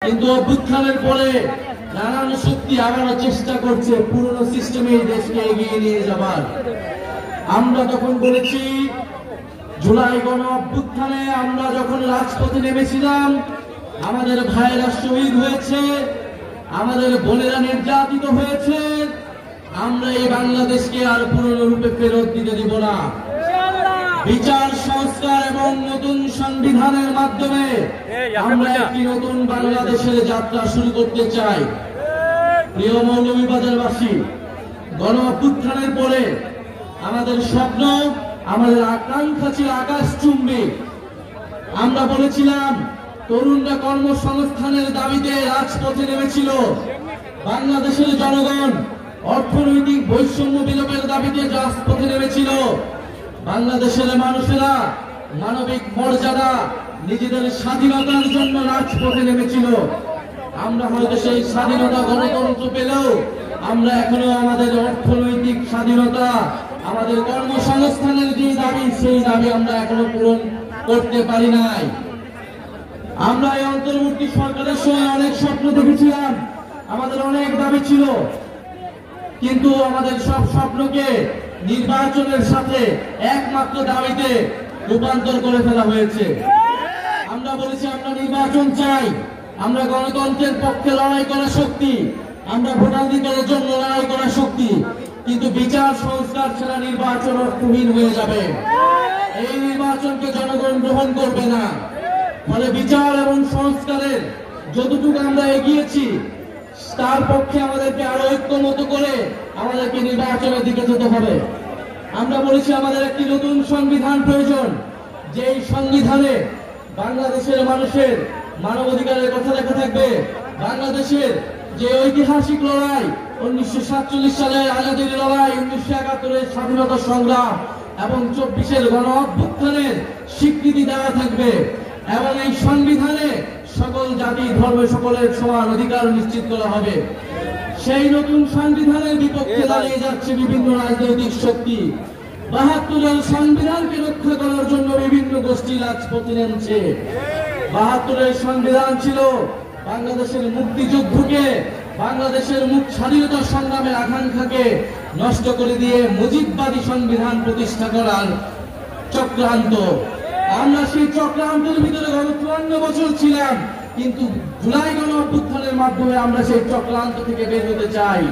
কিন্তু অভ্যুত্থানের পরে নানান শক্তি আবারও চেষ্টা করছে পুরনো সিস্টেমে দেশকে এগিয়ে নিয়ে যাবার। আমরা তখন বলেছি, জুলাই গণ অভ্যুত্থানে আমরা যখন রাজপথে নেমেছিলাম, আমাদের ভাইয়েরা শহীদ হয়েছে, আমাদের বোনেরা নির্যাতিত হয়েছে, আমরা এই বাংলাদেশকে আর পুরনো রূপে ফেরত দিতে দিব না। বিচার সংস্কার এবং নতুন সংবিধানের মাধ্যমে আমরা একটি নতুন বাংলাদেশের যাত্রা শুরু করতে চাই। প্রিয় মৌলভীবাজারবাসী, গণ অভ্যুত্থানের পরে আমাদের স্বপ্ন, আমাদের আকাঙ্ক্ষা ছিল আকাশচুম্বী। আমরা বলেছিলাম, তরুণরা কর্মসংস্থানের দাবিতে রাজপথে নেমেছিল, বাংলাদেশের জনগণ অর্থনৈতিক বৈষম্য বিলোপের দাবিতে রাজপথে নেমেছিল, বাংলাদেশের মানুষেরা মানবিক মর্যাদা, নিজেদের স্বাধীনতার জন্য রাজপথে নেমেছিল। আমরা হয়তো সেই স্বাধীনতা গণতন্ত্র পেলেও আমরা এখনো আমাদের অর্থনৈতিক স্বাধীনতা, আমাদের কর্মসংস্থানের যে দাবি, সেই দাবি আমরা এখনো পূরণ করতে পারি নাই। আমরা এই অন্তর্বর্তী সরকারের সময় অনেক স্বপ্ন দেখেছিলাম, আমাদের অনেক দাবি ছিল, কিন্তু আমাদের সব স্বপ্নকে নির্বাচনের সাথে একমাত্র দাবিতে রূপান্তর করে ফেলা হয়েছে। আমরা বলেছি, আমরা নির্বাচন চাই, আমরা গণতন্ত্রের পক্ষে লড়াই করা শক্তি, আমরা ভোটাধিকারের জন্য লড়াই করা শক্তি, কিন্তু বিচার সংস্কার ছাড়া নির্বাচন অর্থহীন হয়ে যাবে। এই নির্বাচনকে জনগণ গ্রহণ করবে না। ফলে বিচার এবং সংস্কারের যতটুকু আমরা এগিয়েছি, তার পক্ষে আমাদেরকে আরো ঐক্যমত করে আমাদেরকে নির্বাচনের দিকে যেতে হবে। আমরা বলেছি, আমাদের একটি নতুন সংবিধান প্রয়োজন, যেই সংবিধানে বাংলাদেশের মানুষের মানবাধিকারের কথা লেখা থাকবে, বাংলাদেশের যে ঐতিহাসিক লড়াই, 1947 সালের আজাদীর লড়াই, 1971-এর স্বাধীনতা সংগ্রাম এবং 24-এর গণ অভ্যুত্থানের স্বীকৃতি দেওয়া থাকবে, এবং এই সংবিধানে সকল জাতি ধর্ম সকলের সমান অধিকার নিশ্চিত করা হবে। সেই নতুন সংবিধানের বিপক্ষে দাঁড়িয়ে যাচ্ছে বিভিন্ন রাজনৈতিক শক্তি। 72-এর সংবিধানকে রক্ষা করার জন্য বিভিন্ন গোষ্ঠী রাজপথে নেমেছে। 72-এর সংবিধান ছিল বাংলাদেশের মুক্তিযুদ্ধকে, বাংলাদেশের স্বাধীনতা সংগ্রামের আকাঙ্ক্ষাকে নষ্ট করে দিয়ে মুজিববাদী সংবিধান প্রতিষ্ঠা করার চক্রান্ত। আমরা সেই চক্রান্তের ভিতরে গত 54 বছর ছিলাম, কিন্তু জুলাই গণ অভ্যুত্থানের মাধ্যমে আমরা সেই চক্রান্ত থেকে বের হতে চাই।